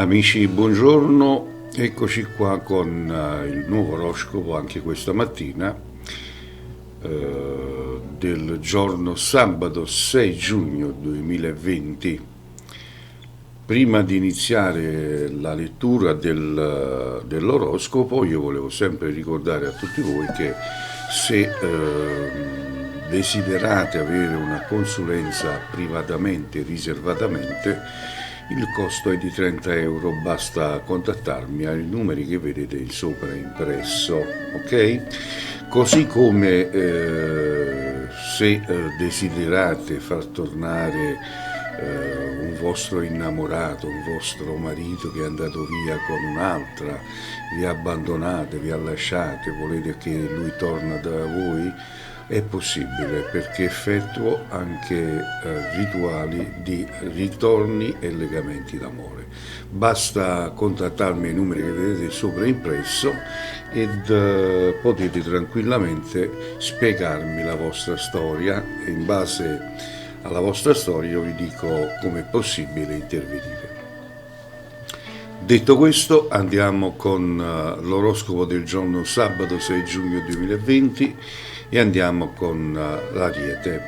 Amici, buongiorno, eccoci qua con il nuovo oroscopo anche questa mattina del giorno sabato 6 giugno 2020. Prima di iniziare la lettura dell'oroscopo io volevo sempre ricordare a tutti voi che se desiderate avere una consulenza privatamente, riservatamente, il costo è di 30 euro, basta contattarmi ai numeri che vedete in sopra impresso, ok? Così come se desiderate far tornare un vostro innamorato, un vostro marito che è andato via con un'altra, vi abbandonate, vi lasciate, volete che lui torna da voi, è possibile perché effettuo anche rituali di ritorni e legamenti d'amore. Basta contattarmi ai numeri che vedete sopra impresso ed potete tranquillamente spiegarmi la vostra storia e in base alla vostra storia io vi dico come è possibile intervenire. Detto questo, andiamo con l'oroscopo del giorno sabato 6 giugno 2020 e andiamo con l'Ariete.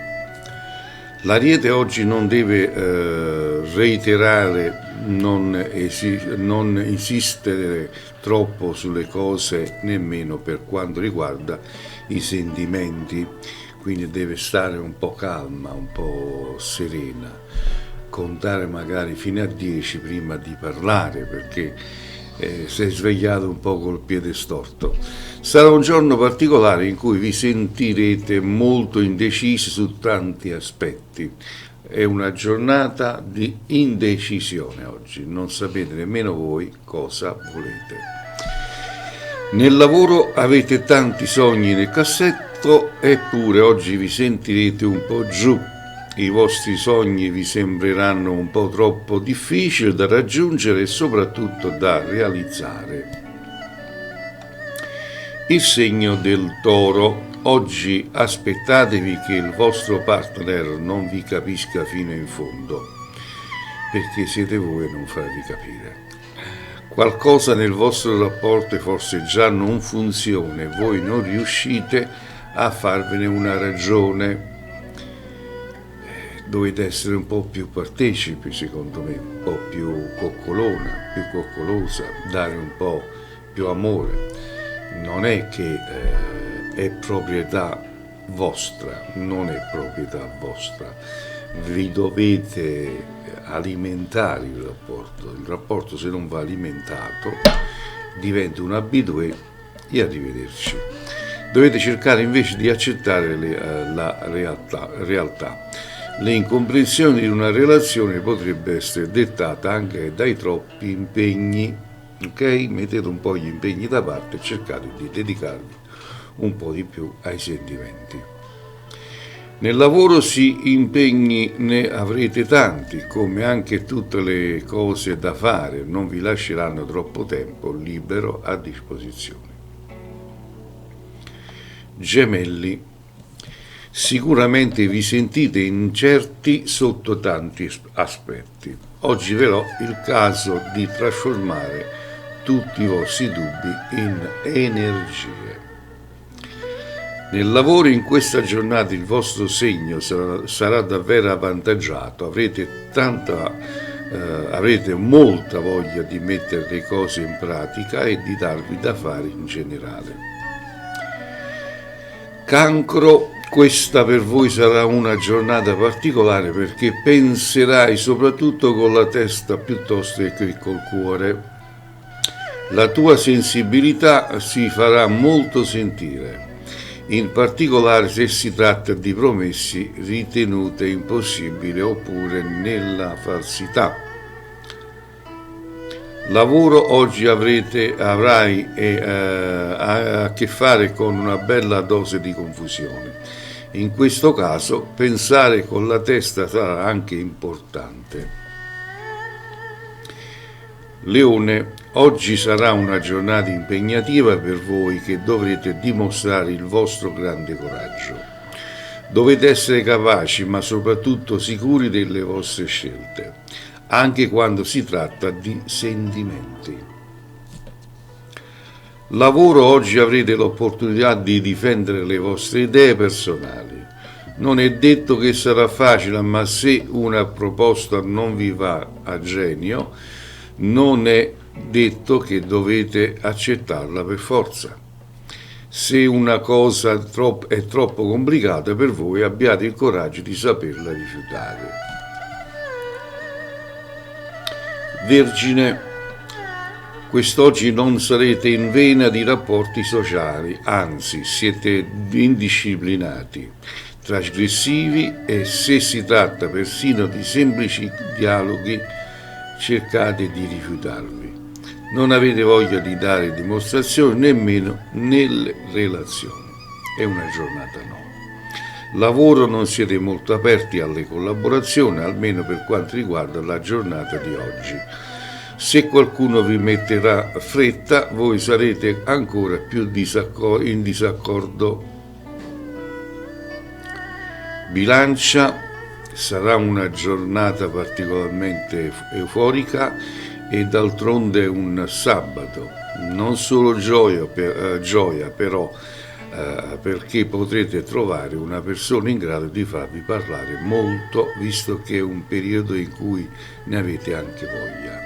L'Ariete oggi non deve reiterare, non insistere troppo sulle cose, nemmeno per quanto riguarda i sentimenti, quindi deve stare un po' calma, un po' serena, contare magari fino a 10 prima di parlare perché si è svegliato un po' col piede storto. Sarà un giorno particolare in cui vi sentirete molto indecisi su tanti aspetti. È una giornata di indecisione oggi, non sapete nemmeno voi cosa volete. Nel lavoro avete tanti sogni nel cassetto, eppure oggi vi sentirete un po' giù. I vostri sogni vi sembreranno un po' troppo difficili da raggiungere e soprattutto da realizzare. Il segno del Toro. Oggi aspettatevi che il vostro partner non vi capisca fino in fondo, perché siete voi a non farvi capire. Qualcosa nel vostro rapporto forse già non funziona e voi non riuscite a farvene una ragione. Dovete essere un po' più partecipi, secondo me, un po' più coccolona, più coccolosa, dare un po' più amore. Non è che è proprietà vostra, non è proprietà vostra. Vi dovete alimentare il rapporto se non va alimentato diventa un abitué e arrivederci. Dovete cercare invece di accettare la realtà. Le incomprensioni di una relazione potrebbe essere dettata anche dai troppi impegni, ok? Mettete un po' gli impegni da parte e cercate di dedicarvi un po' di più ai sentimenti. Nel lavoro impegni ne avrete tanti, come anche tutte le cose da fare, non vi lasceranno troppo tempo libero a disposizione. Gemelli. Sicuramente vi sentite incerti sotto tanti aspetti. Oggi però è il caso di trasformare tutti i vostri dubbi in energie. Nel lavoro in questa giornata il vostro segno sarà davvero avvantaggiato, avrete molta voglia di mettere le cose in pratica e di darvi da fare in generale. Cancro. Questa per voi sarà una giornata particolare perché penserai soprattutto con la testa piuttosto che col cuore. La tua sensibilità si farà molto sentire, in particolare se si tratta di promesse ritenute impossibili oppure nella falsità. Lavoro oggi avrai a che fare con una bella dose di confusione. In questo caso pensare con la testa sarà anche importante. Leone, oggi sarà una giornata impegnativa per voi che dovrete dimostrare il vostro grande coraggio. Dovete essere capaci ma soprattutto sicuri delle vostre scelte. anche quando si tratta di sentimenti. Lavoro: oggi avrete l'opportunità di difendere le vostre idee personali. Non è detto che sarà facile, ma se una proposta non vi va a genio, non è detto che dovete accettarla per forza. Se una cosa è troppo complicata per voi, abbiate il coraggio di saperla rifiutare. Vergine: quest'oggi non sarete in vena di rapporti sociali, anzi siete indisciplinati, trasgressivi e se si tratta persino di semplici dialoghi cercate di rifiutarvi. Non avete voglia di dare dimostrazioni nemmeno nelle relazioni. È una giornata no. Lavoro: non siete molto aperti alle collaborazioni, almeno per quanto riguarda la giornata di oggi. Se qualcuno vi metterà fretta, voi sarete ancora più in disaccordo. Bilancia: sarà una giornata particolarmente euforica e d'altronde un sabato. Non solo gioia però, perché potrete trovare una persona in grado di farvi parlare molto, visto che è un periodo in cui ne avete anche voglia.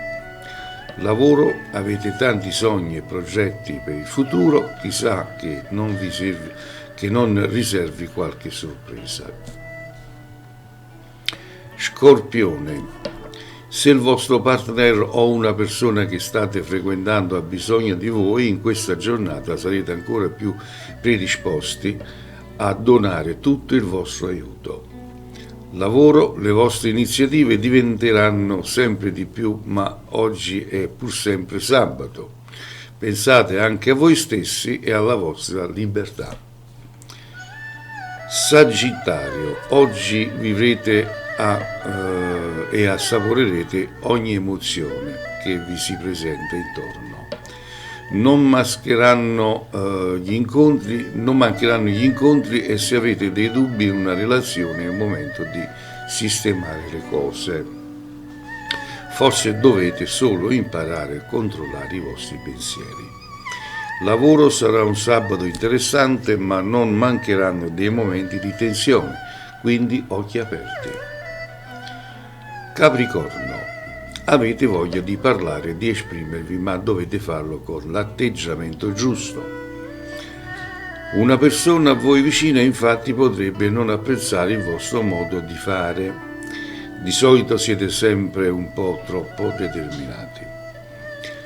Lavoro: avete tanti sogni e progetti per il futuro, chissà che non riservi qualche sorpresa. Scorpione: se il vostro partner o una persona che state frequentando ha bisogno di voi, in questa giornata sarete ancora più predisposti a donare tutto il vostro aiuto. Lavoro: le vostre iniziative diventeranno sempre di più, ma oggi è pur sempre sabato. Pensate anche a voi stessi e alla vostra libertà. Sagittario: oggi vivrete e assaporerete ogni emozione che vi si presenta intorno. Non mancheranno gli incontri e se avete dei dubbi in una relazione è il momento di sistemare le cose. Forse dovete solo imparare a controllare i vostri pensieri. Lavoro: sarà un sabato interessante, ma non mancheranno dei momenti di tensione, quindi occhi aperti. Capricorno: avete voglia di parlare e di esprimervi, ma dovete farlo con l'atteggiamento giusto. Una persona a voi vicina infatti potrebbe non apprezzare il vostro modo di fare. Di solito siete sempre un po' troppo determinati.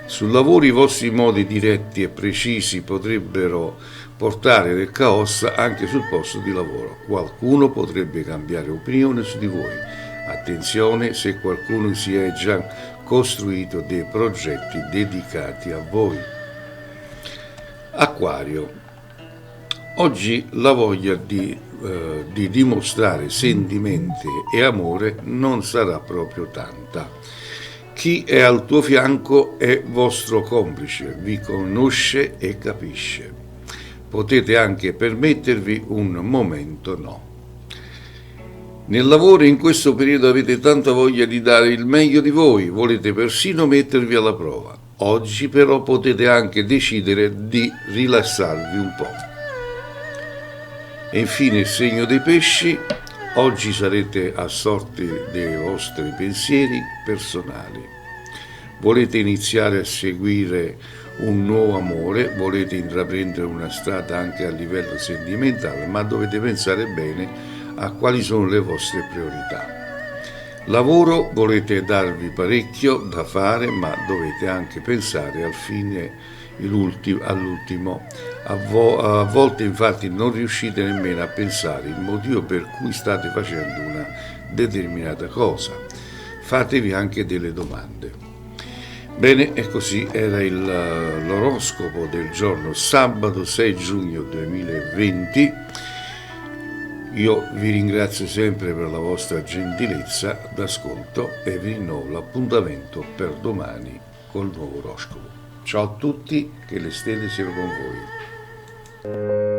Sul lavoro i vostri modi diretti e precisi potrebbero portare del caos anche sul posto di lavoro. Qualcuno potrebbe cambiare opinione su di voi. Attenzione se qualcuno si è già costruito dei progetti dedicati a voi. Acquario: oggi la voglia di dimostrare sentimenti e amore non sarà proprio tanta. Chi è al tuo fianco è vostro complice, vi conosce e capisce. Potete anche permettervi un momento no. Nel lavoro in questo periodo avete tanta voglia di dare il meglio di voi, volete persino mettervi alla prova. Oggi però potete anche decidere di rilassarvi un po'. E infine il segno dei pesci: oggi sarete assorti dei vostri pensieri personali. Volete iniziare a seguire un nuovo amore, volete intraprendere una strada anche a livello sentimentale, ma dovete pensare bene a quali sono le vostre priorità. Lavoro: volete darvi parecchio da fare, ma dovete anche pensare al fine all'ultimo. A volte infatti non riuscite nemmeno a pensare il motivo per cui state facendo una determinata cosa. Fatevi anche delle domande. Bene, e così era l'oroscopo del giorno sabato 6 giugno 2020. Io vi ringrazio sempre per la vostra gentilezza d'ascolto e vi rinnovo l'appuntamento per domani col nuovo oroscopo. Ciao a tutti, che le stelle siano con voi.